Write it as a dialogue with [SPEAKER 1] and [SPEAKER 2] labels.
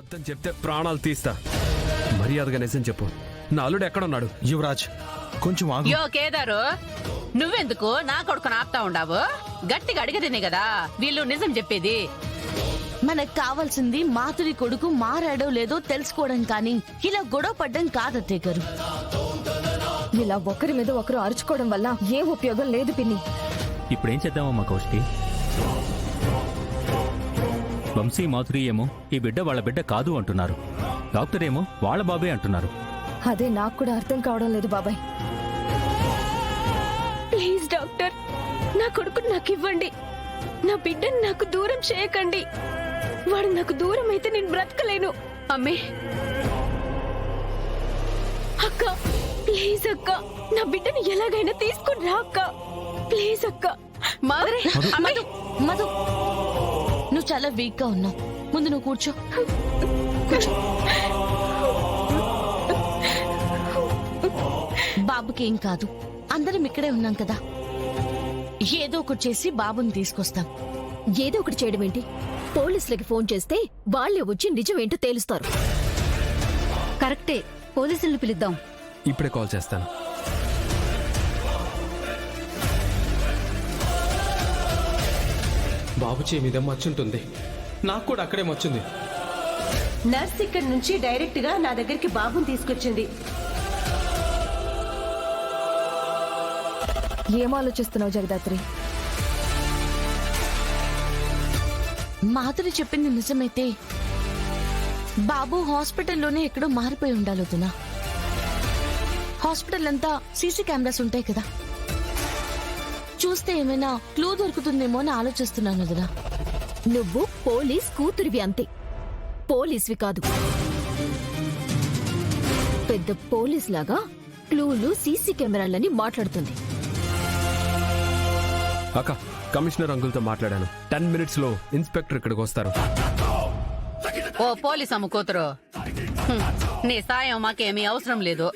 [SPEAKER 1] అబద్ధం చెప్తే ప్రాణాలు తీస్తా. మర్యాదగా నిజం చెప్పు, నా అల్లుడు ఎక్కడున్నాడు?
[SPEAKER 2] యువరాజ్ కొంచెం ఆగు.
[SPEAKER 3] యో కేదారు, నువ్వెందుకు నా కొడుకుని ఆపుతా ఉండావు? గట్టిగా అడిగదినే కదా వీళ్ళు నిజం చెప్పేది.
[SPEAKER 4] మనకు కావాల్సింది మాధురి కొడుకు మారాడో లేదో తెలుసుకోవడం, కానీ ఇలా గొడవ పడ్డం కాదత్తయ్య గారు.
[SPEAKER 5] ఇలా ఒకరి మీద ఒకరు అరుచుకోవడం వల్ల ఏ ఉపయోగం లేదు పిన్ని.
[SPEAKER 6] ఇప్పుడేం చేద్దామమ్మా కౌశికి? వంశీ మాధురి ఏమో ఈ బిడ్డ వాళ్ళ బిడ్డ కాదు అంటున్నారు, డాక్టర్ ఏమో వాళ్ళ బాబే అంటున్నారు.
[SPEAKER 5] అదే నాకు కూడా అర్థం కావడం లేదు బాబాయ్. ప్లీజ్ డాక్టర్, నా కొడుకు నాకు ఇవ్వండి. నా బిడ్డను నాకు దూరం చేయకండి. వాడు నాకు దూరం అయితే నేను బ్రతకలేను.
[SPEAKER 3] అమ్మే
[SPEAKER 5] అక్క, ప్లీజ్ అక్క, నా బిడ్డను ఎలాగైనా తీసుకుని రా అక్క. ప్లీజ్ అక్క.
[SPEAKER 3] మాధురి,
[SPEAKER 4] మధు, మధు, నువ్వు చాలా వీక్ గా ఉన్నావు. ముందు నువ్వు కూర్చో. బాబుకి ఏం కాదు, అందరం ఇక్కడే ఉన్నాం కదా. ఏదో ఒకటి చేసి బాబుని తీసుకొస్తాం.
[SPEAKER 5] ఏదో ఒకటి చేయడం ఏంటి? పోలీసులకి ఫోన్ చేస్తే వాళ్ళే వచ్చి నిజం ఏంటో తేలుస్తారు.
[SPEAKER 7] కరెక్టే, పోలీసుల్ని పిలుద్దాం.
[SPEAKER 1] ఇప్పుడే కాల్ చేస్తాను.
[SPEAKER 8] బాబు చేయి మీద మచ్చుంటుంది, నాకు కూడా అక్కడే మచ్చుంది.
[SPEAKER 9] నర్స్ ఇక్కడి నుంచి డైరెక్ట్ గా నా దగ్గరికి బాబుని తీసుకొచ్చింది.
[SPEAKER 5] ఏం ఆలోచిస్తున్నావు జగదాత్రి?
[SPEAKER 4] మాధురి చెప్పింది నిజమైతే బాబు హాస్పిటల్లోనే ఎక్కడో మారిపోయి ఉండాలి వదినా. హాస్పిటల్ అంతా సీసీ కెమెరాస్ ఉంటాయి కదా, చూస్తే ఏమైనా క్లూ దొరుకుతుందేమో అని ఆలోచిస్తున్నాను వదినా.
[SPEAKER 5] నువ్వు పోలీస్ కూతురివి అంతే, పోలీస్వి కాదు. పెద్ద పోలీస్ లాగా క్లూలు సీసీ కెమెరాలని మాట్లాడుతుంది.
[SPEAKER 1] అక్క, కమిషనర్ అంకుల్తో మాట్లాడాను. 10 minutes లో ఇన్స్పెక్టర్ ఇక్కడికి వస్తారు.
[SPEAKER 3] ఓ పోలీస్ అమ్మ కూతురు, నీ సాయం మాకేమీ అవసరం లేదు.